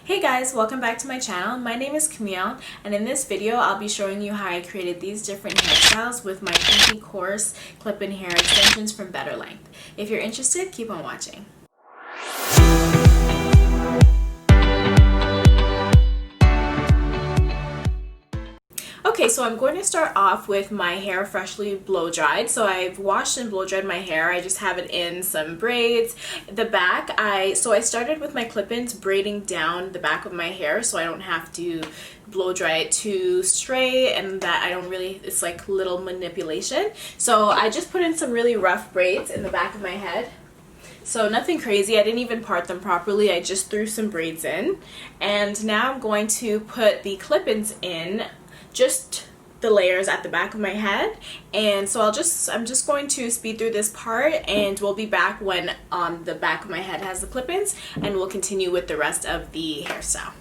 Hey guys, welcome back to my channel. My name is Camille, and in this video I'll be showing you how I created these different hairstyles with my kinky coarse clip-in hair extensions from Better Length. If you're interested, keep on watching. Okay, so I'm going to start off with my hair freshly blow dried. So I've washed and blow dried my hair. I just have it in some braids. The back, I started with my clip-ins braiding down the back of my hair so I don't have to blow dry it too straight and that I don't really, it's like little manipulation. So I just put in some really rough braids in the back of my head. So nothing crazy, I didn't even part them properly, I just threw some braids in. And now I'm going to put the clip-ins in, just the layers at the back of my head. And so I'm just going to speed through this part, and we'll be back when the back of my head has the clip-ins, and we'll continue with the rest of the hairstyle.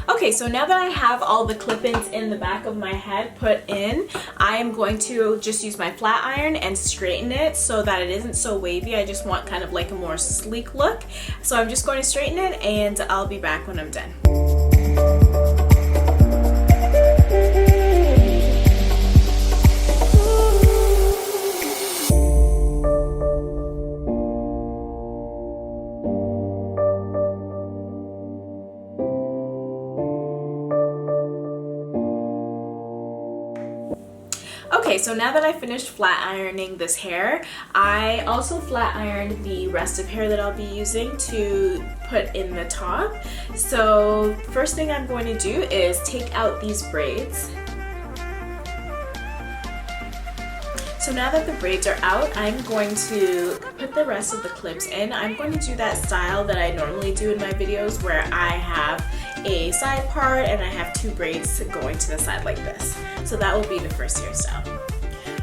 Okay, so now that I have all the clip-ins in the back of my head put in, I am going to just use my flat iron and straighten it so that it isn't so wavy. I just want kind of like a more sleek look. So I'm just going to straighten it, and I'll be back when I'm done. Okay, so now that I finished flat ironing this hair, I also flat ironed the rest of hair that I'll be using to put in the top. So first thing I'm going to do is take out these braids. So now that the braids are out, I'm going to put the rest of the clips in. I'm going to do that style that I normally do in my videos where I have a side part and I have two braids going to the side like this. So that will be the first hairstyle.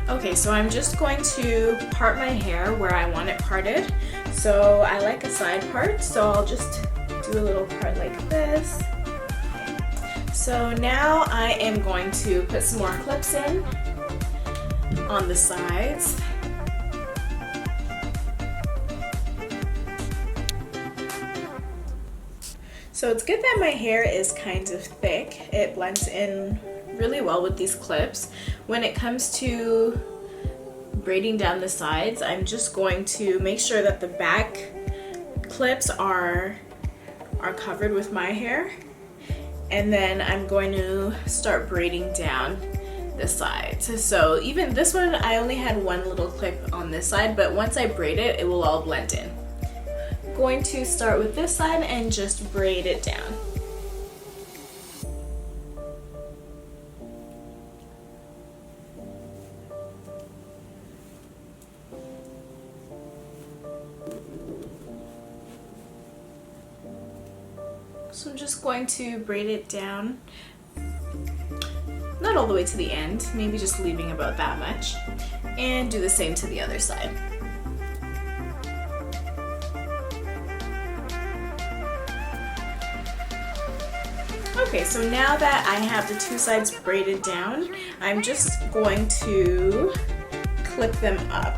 Okay, so I'm just going to part my hair where I want it parted. So I like a side part, so I'll just do a little part like this. So now I am going to put some more clips in on the sides. So it's good that my hair is kind of thick. It blends in really well with these clips. When it comes to braiding down the sides, I'm just going to make sure that the back clips are covered with my hair, and then I'm going to start braiding down the sides. So even this one, I only had one little clip on this side, but once I braid it, it will all blend in. I'm going to start with this side and just braid it down. So I'm just going to braid it down, not all the way to the end, maybe just leaving about that much, and do the same to the other side. Okay, so now that I have the two sides braided down, I'm just going to clip them up.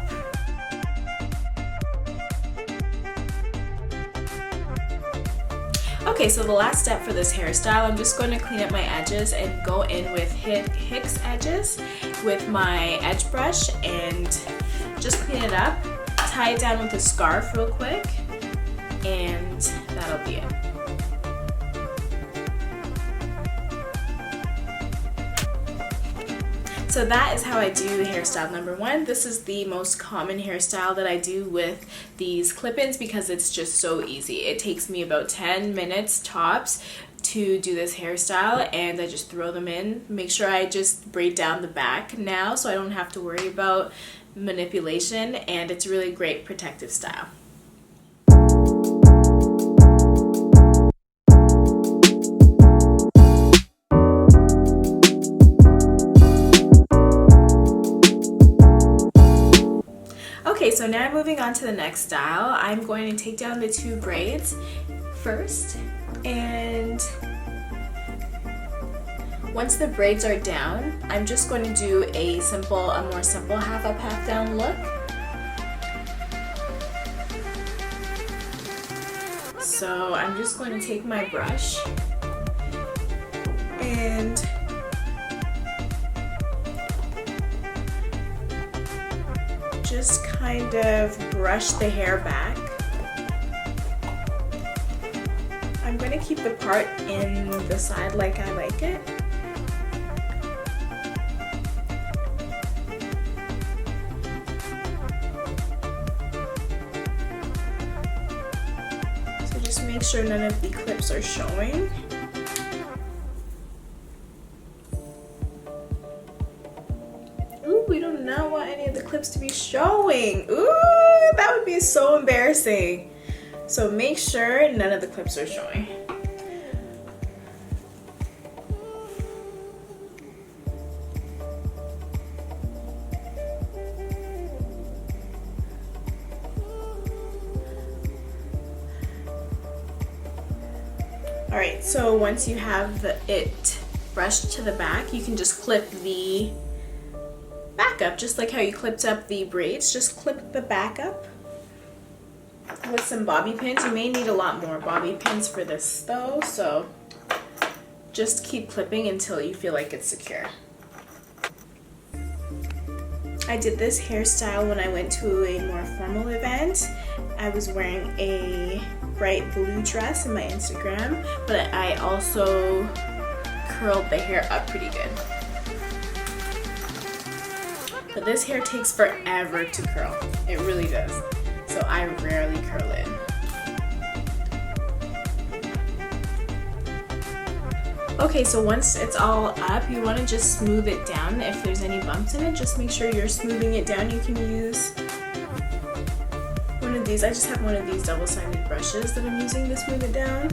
Okay, so the last step for this hairstyle, I'm just going to clean up my edges and go in with Hicks edges with my edge brush and just clean it up, tie it down with a scarf real quick, and that'll be it. So that is how I do hairstyle number one. This is the most common hairstyle that I do with these clip-ins because it's just so easy. It takes me about 10 minutes tops to do this hairstyle, and I just throw them in. Make sure I just braid down the back now so I don't have to worry about manipulation, and it's a really great protective style. Okay, so now moving on to the next style, I'm going to take down the two braids first and Once the braids are down, I'm just going to do a more simple half up, half down look. So I'm just going to take my brush and just kind of brush the hair back. I'm going to keep the part in the side like I like it. So just make sure none of the clips are showing. Ooh, we do not want any of the clips to be showing. Ooh, that would be so embarrassing. So make sure none of the clips are showing. Alright, so once you have it brushed to the back, you can just clip the back up, just like how you clipped up the braids. Just clip the back up with some bobby pins. You may need a lot more bobby pins for this though, so just keep clipping until you feel like it's secure. I did this hairstyle when I went to a more formal event. I was wearing a bright blue dress in my Instagram, but I also curled the hair up pretty good. But this hair takes forever to curl. It really does. So I rarely curl it. Okay, so once it's all up, you want to just smooth it down. If there's any bumps in it, just make sure you're smoothing it down. You can use one of these. I just have one of these double-sided brushes that I'm using to smooth it down.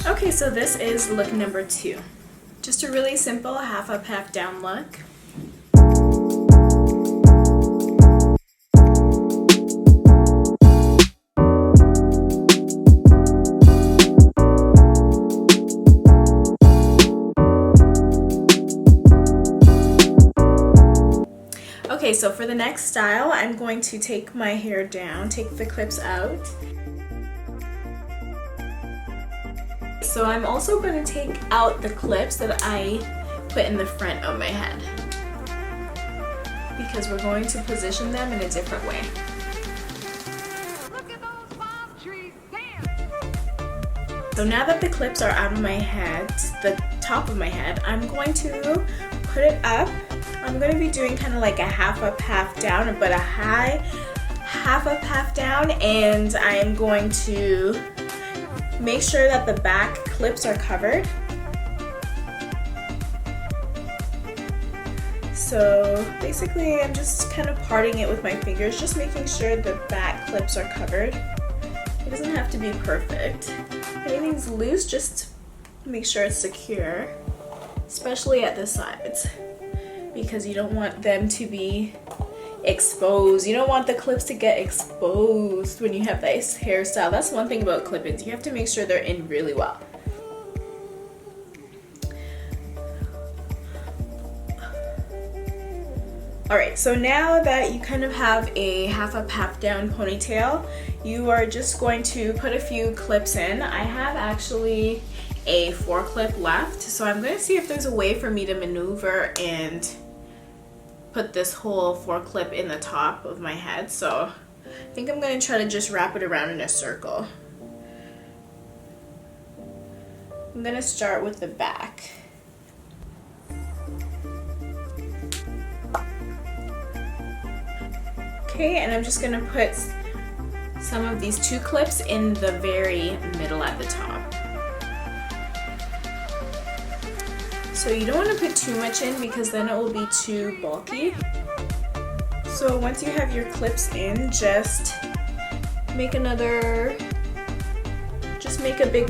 Okay, so this is look number 2. Just a really simple half up, half down look. Okay, so for the next style, I'm going to take my hair down, take the clips out. So I'm also going to take out the clips that I put in the front of my head, because we're going to position them in a different way. Look at those palm trees there. So now that the clips are out of my head, the top of my head, I'm going to put it up. I'm going to be doing kind of like a half up, half down, but a high half up, half down, and I'm going to make sure that the back clips are covered. So basically I'm just kind of parting it with my fingers, just making sure the back clips are covered. It doesn't have to be perfect. If anything's loose, just make sure it's secure, especially at the sides, because you don't want them to be exposed. You don't want the clips to get exposed when you have this hairstyle. That's one thing about clip-ins. You have to make sure they're in really well. Alright, so now that you kind of have a half up, half down ponytail, you are just going to put a few clips in. I have actually a 4-clip left, so I'm going to see if there's a way for me to maneuver and put this whole 4-clip in the top of my head. So I think I'm going to try to just wrap it around in a circle. I'm going to start with the back. Okay, and I'm just going to put some of these 2 clips in the very middle at the top. So you don't want to put too much in because then it will be too bulky. So once you have your clips in, just make a big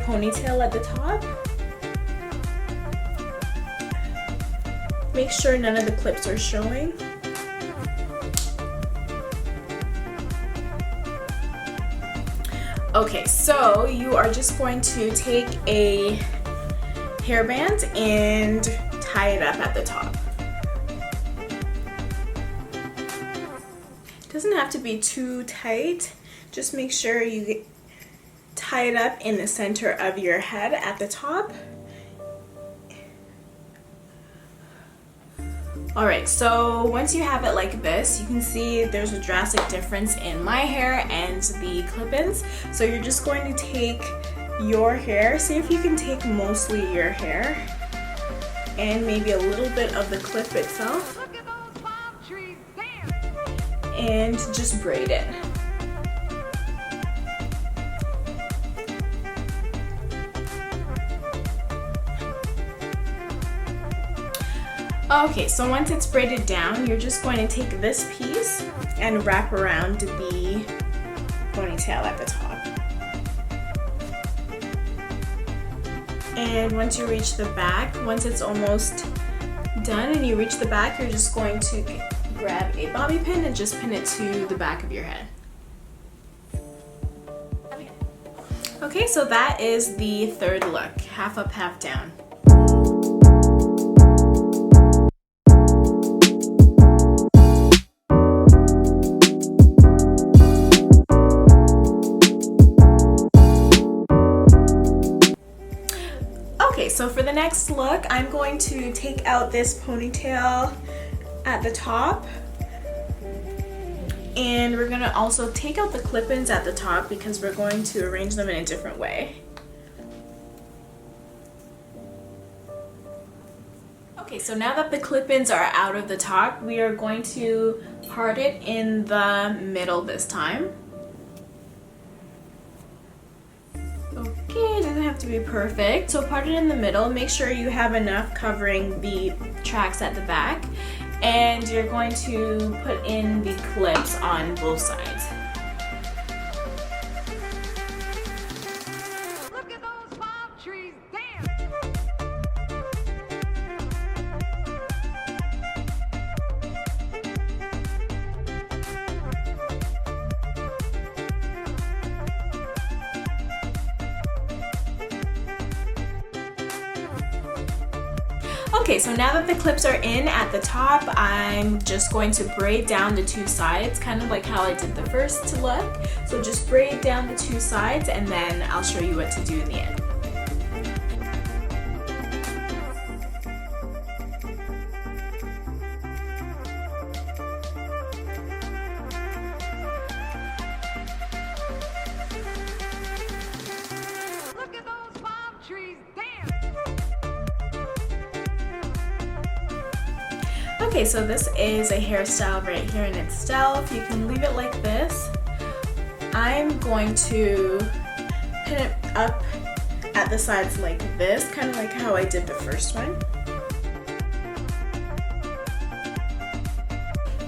ponytail at the top. Make sure none of the clips are showing. Okay, so you are just going to take a hairband and tie it up at the top. It doesn't have to be too tight. Just make sure you tie it up in the center of your head at the top. Alright, so once you have it like this, you can see there's a drastic difference in my hair and the clip-ins. So you're just going to take your hair, see if you can take mostly your hair and maybe a little bit of the clip itself, Look at those palm trees there. and just braid it. Okay, so once it's braided down, you're just going to take this piece and wrap around the ponytail at the top. And once you reach the back, once it's almost done and you reach the back, you're just going to grab a bobby pin and just pin it to the back of your head. Okay, so that is the third look, half up, half down. Okay, so for the next look, I'm going to take out this ponytail at the top, and we're gonna also take out the clip-ins at the top because we're going to arrange them in a different way. Okay, so now that the clip-ins are out of the top, we are going to part it in the middle this time. Okay, it doesn't have to be perfect. So part it in the middle, make sure you have enough covering the tracks at the back, and you're going to put in the clips on both sides. Look at those palm trees there. Okay, so now that the clips are in at the top, I'm just going to braid down the two sides, kind of like how I did the first look. So just braid down the two sides, and then I'll show you what to do in the end. Look at those palm trees there. Okay, so this is a hairstyle right here in itself. You can leave it like this. I'm going to pin it up at the sides like this, kind of like how I did the first one.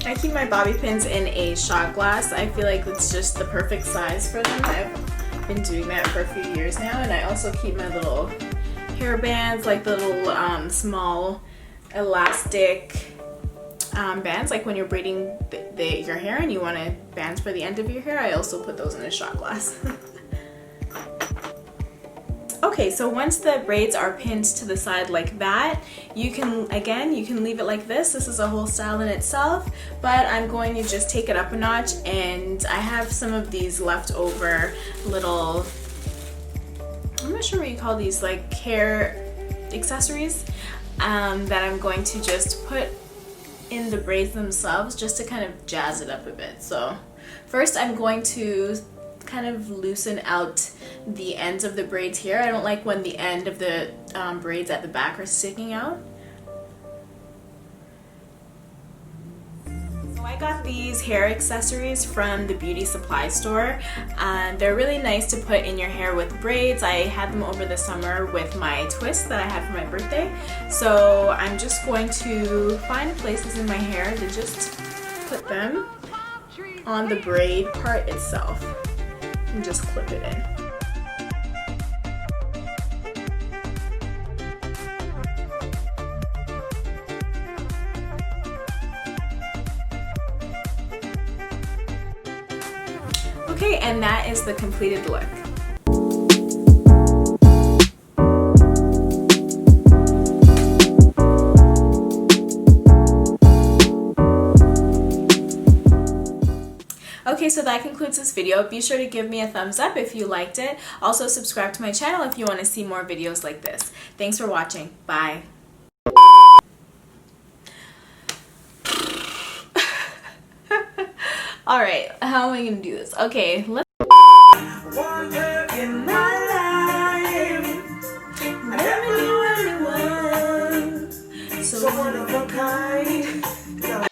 I keep my bobby pins in a shot glass. I feel like it's just the perfect size for them. I've been doing that for a few years now, and I also keep my little hair bands, like the little small elastic bands, like when you're braiding your hair and you want bands for the end of your hair. I also put those in a shot glass. Okay, so once the braids are pinned to the side like that, you can leave it like this. This is a whole style in itself, but I'm going to just take it up a notch, and I have some of these leftover little, I'm not sure what you call these, like hair accessories, that I'm going to just put in the braids themselves just to kind of jazz it up a bit. So first I'm going to kind of loosen out the ends of the braids here. I don't like when the end of the braids at the back are sticking out. So I got these hair accessories from the beauty supply store, and they're really nice to put in your hair with braids. I had them over the summer with my twist that I had for my birthday. So I'm just going to find places in my hair to just put them Palm trees on the braid part itself and just clip it in. Okay, and that is the completed look. Okay, so that concludes this video. Be sure to give me a thumbs up if you liked it. Also, subscribe to my channel if you want to see more videos like this. Thanks for watching. Bye. Alright, how am I going to do this? Okay, let's... Wonder in my life, I never knew anyone so one of a kind.